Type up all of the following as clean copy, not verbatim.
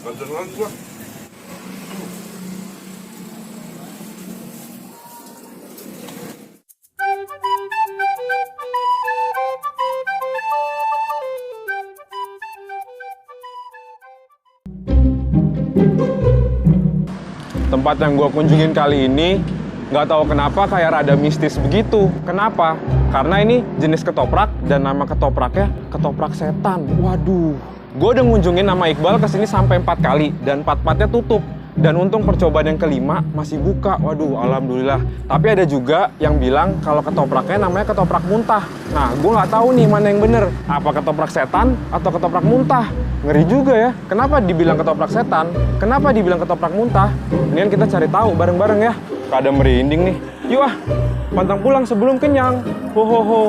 Gantian lagi gua. Tempat yang gue kunjungin kali ini nggak tahu kenapa kayak rada mistis begitu. Kenapa? Karena ini jenis ketoprak dan nama ketopraknya ketoprak setan. Waduh, gue udah ngunjungin nama Iqbal kesini sampai 4 kali dan 4-4-nya tutup. Dan untung percobaan yang kelima masih buka. Waduh, alhamdulillah. Tapi ada juga yang bilang kalau ketopraknya namanya ketoprak muntah. Nah, gue nggak tahu nih mana yang bener. Apa ketoprak setan atau ketoprak muntah? Ngeri juga ya. Kenapa dibilang ketoprak setan? Kenapa dibilang ketoprak muntah? Mendingan kita cari tahu bareng-bareng ya. Kada merinding nih. Yuk ah, pantang pulang sebelum kenyang. Ho ho ho.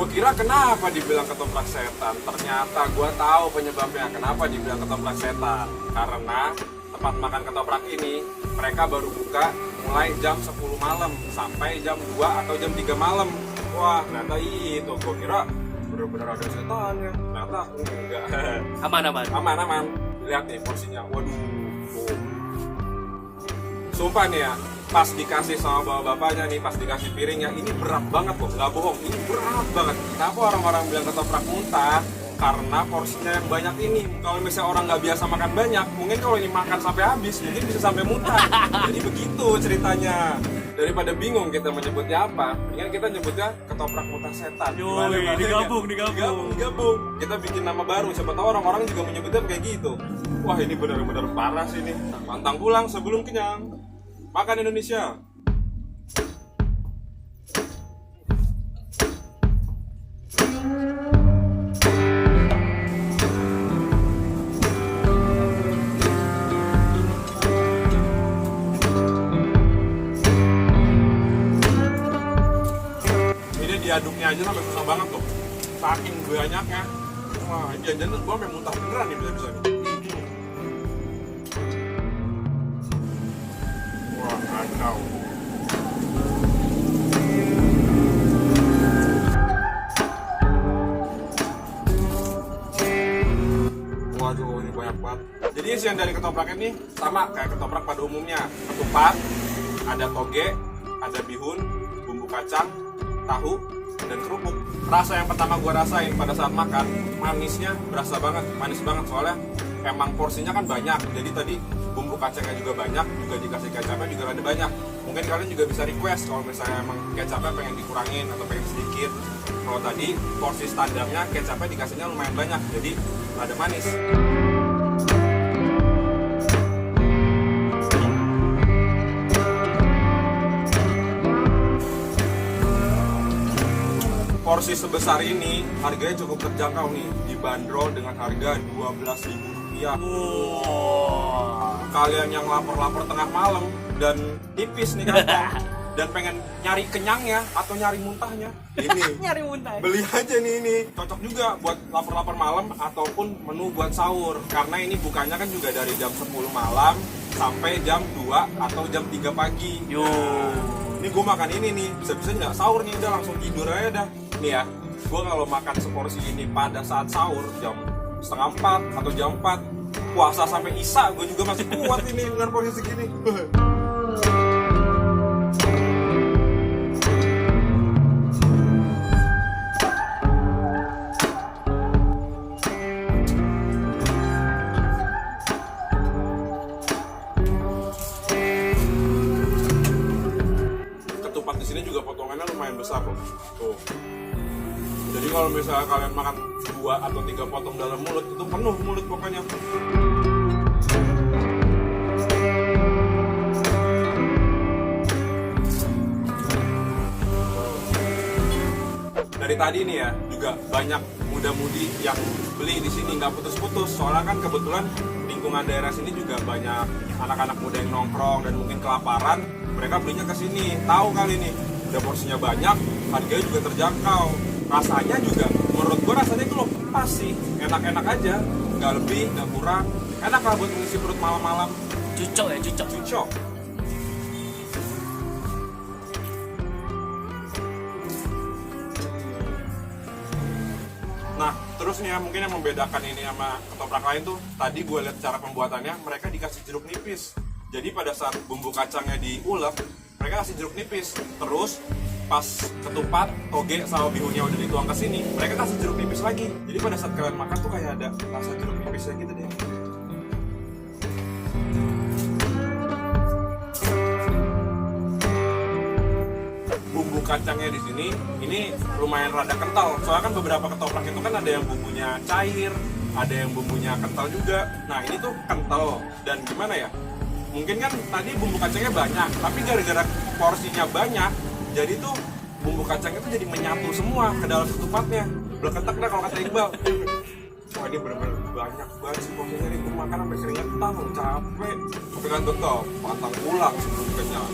Kira kenapa dibilang ketoprak setan? Ternyata gue tahu penyebabnya kenapa dibilang ketoprak setan. Karena tempat makan ketoprak ini mereka baru buka mulai jam 10 malam sampai jam 2 atau jam 3 malam. Wah, ternyata itu gue kira bener-bener ada setannya. Ternyata enggak. Aman. Lihat nih porsinya. Waduh. Tuh. Sumpah nih ya, pas dikasih sama bapak-bapaknya nih, pas dikasih piringnya, ini berat banget loh, nggak bohong, ini berat banget. Kenapa orang-orang bilang ketoprak muntah? Karena porsinya yang banyak ini. Kalau misalnya orang nggak biasa makan banyak, mungkin kalau ini makan sampai habis, mungkin bisa sampai muntah. Jadi begitu ceritanya. Daripada bingung kita menyebutnya apa, mendingan kita nyebutnya ketoprak muntah setan. Digabung. Kita bikin nama baru, siapa tahu orang-orang juga menyebutnya kayak gitu. Wah, ini benar-benar parah sih ini. Pantang pulang sebelum kenyang. Makan Indonesia. Ini diaduknya aja sampai susah banget tuh. Saking banyaknya. Wah, ini jangan-jangan gua sampai muntah beneran nih bisa-bisa nih. Kacau. Waduh, ini banyak banget. Jadi isian dari ketoprak ini sama kayak ketoprak pada umumnya. Ketupat, ada toge, ada bihun, bumbu kacang, tahu, dan kerupuk. Rasa yang pertama gua rasain pada saat makan, manisnya berasa banget, manis banget soalnya emang porsinya kan banyak. Jadi tadi bumbu kacangnya juga banyak, juga dikasih kecapnya juga ada banyak. Mungkin kalian juga bisa request kalau misalnya emang kecapnya pengen dikurangin atau pengen sedikit. Kalau tadi porsi standarnya kecapnya dikasihnya lumayan banyak, jadi ada manis. Porsi sebesar ini harganya cukup terjangkau nih, dibanderol dengan harga Rp12.000. Wow. Kalian yang lapar-lapar tengah malam dan tipis nih kantong dan pengen nyari kenyangnya atau nyari muntahnya, ini nyari muntah. Beli aja nih, ini cocok juga buat lapar-lapar malam ataupun menu buat sahur. Karena ini bukanya kan juga dari jam 10 malam sampai jam 2 atau jam 3 pagi. Yo. Ini gue makan ini nih, bisa-bisa nggak sahur nih, udah langsung tidur aja dah. Nih ya, gue kalau makan seporsi ini pada saat sahur jam 3:30 atau jam 4, puasa sampai Isya gue juga masih kuat ini dengan porsi segini. Ketupat di sini juga potongannya lumayan besar loh. Tuh. Jadi kalau misalnya kalian makan 2 atau 3 potong dalam mulut, itu penuh mulut pokoknya. Dari tadi nih ya, juga banyak muda-mudi yang beli di sini nggak putus-putus. Soalnya kan kebetulan lingkungan daerah sini juga banyak anak-anak muda yang nongkrong dan mungkin kelaparan. Mereka belinya ke sini. Tahu kali nih, udah porsinya banyak, harganya juga terjangkau. Rasanya juga, menurut gua rasanya itu loh pas sih, enak-enak aja, nggak lebih, nggak kurang. Enak lah buat mengisi perut malam-malam. Cucok ya, cucok. Cucok. Nah, terus nih ya, mungkin yang membedakan ini sama ketoprak lain tuh, tadi gue lihat cara pembuatannya, mereka dikasih jeruk nipis. Jadi pada saat bumbu kacangnya diulek, mereka kasih jeruk nipis. Terus pas ketupat, toge sama bihunnya udah dituang ke sini, mereka kasih jeruk nipis lagi. Jadi pada saat kalian makan tuh kayak ada rasa jeruk nipisnya gitu deh. Bumbu kacangnya di sini ini lumayan rada kental. Soalnya kan beberapa ketoprak itu kan ada yang bumbunya cair, ada yang bumbunya kental juga. Nah ini tuh kental dan gimana ya? Mungkin kan tadi bumbu kacangnya banyak, tapi gara-gara porsinya banyak, jadi tuh bumbu kacangnya tuh jadi menyatu semua ke dalam ketupatnya. Bleketek dah kalau kata Iqbal. Wah ini bener-bener banyak banget sih porsinya nih. Gue makan sampai keringetan, capek. Tapi kan tetap pantang pulang sebelum kenyang.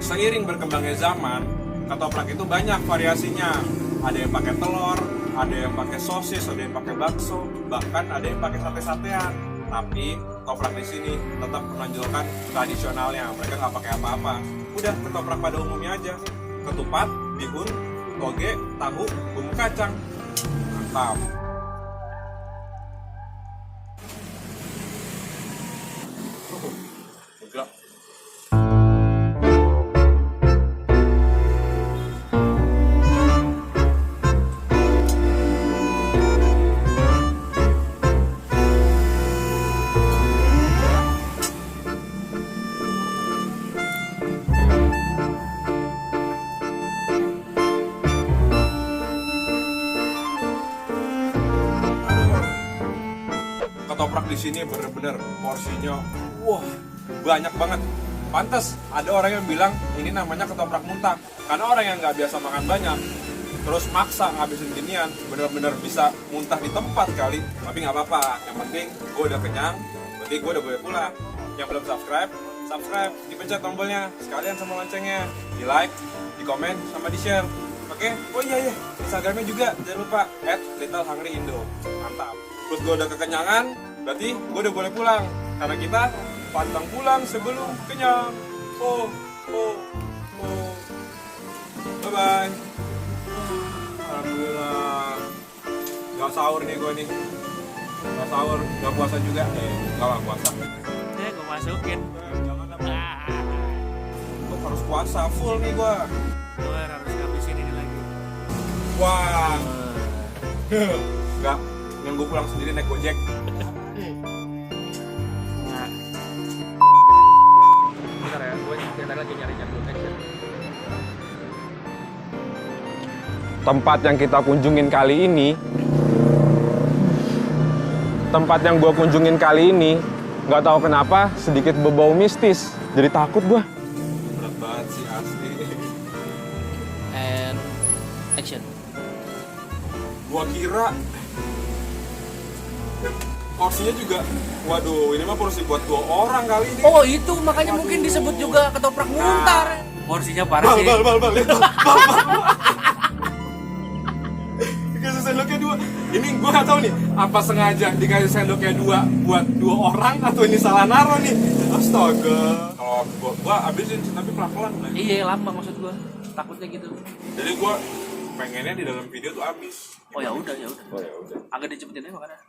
Seiring berkembangnya zaman, ketoprak itu banyak variasinya. Ada yang pakai telur, ada yang pakai sosis, ada yang pakai bakso, bahkan ada yang pakai sate-satean. Tapi ketoprak di sini tetap menonjolkan tradisionalnya. Mereka nggak pakai apa-apa. Udah ketoprak pada umumnya aja. Ketupat, bihun, toge, tahu, bumbu kacang. Mantap. Gila. Ketoprak di sini bener-bener porsinya, wah banyak banget. Pantes ada orang yang bilang ini namanya ketoprak muntah, karena orang yang nggak biasa makan banyak, terus maksa ngabisin ginian, bener-bener bisa muntah di tempat kali. Tapi nggak apa-apa, yang penting gue udah kenyang, berarti gue udah boleh pulang. Yang belum subscribe, dipencet tombolnya, sekalian sama loncengnya, di like, di komen, sama di share. Oke? Oh iya, Instagramnya juga, jangan lupa @littlehungryindo. Mantap. Terus gue udah kekenyangan, berarti gue udah boleh pulang. Karena kita pantang pulang sebelum kenyang. Oh. Bye-bye. Alhamdulillah. Gak sahur nih gue nih. Gak sahur, gak puasa juga. Gak lah puasa. Gue masukin. Jangan gue harus puasa full nih gue. Gue harus ngabisin ini lagi. Wah. Enggak. Yang gue pulang sendiri naik Gojek. Nah. Bentar ya, gue cerita lagi nyari jadwal action. Tempat yang kita kunjungin kali ini, nggak tahu kenapa sedikit berbau mistis. Jadi takut gua. Berat banget sih asli. And action. Gua kira porsinya juga, waduh ini mah porsi buat 2 orang kali ini. Oh itu makanya mungkin disebut juga ketoprak muntar. Porsinya parah sih. Bal. Dikasih sendoknya 2. Ini gua nggak tahu nih, apa sengaja dikasih sendoknya 2 buat 2 orang atau ini salah naro nih. Astaga. Kalau gua habisin sih, tapi pelan-pelan. Iya lama maksud gue. Takutnya gitu. Jadi gua pengennya di dalam video tuh habis. Oh ya udah. Oh ya udah. Agak dicepetin aja makanya.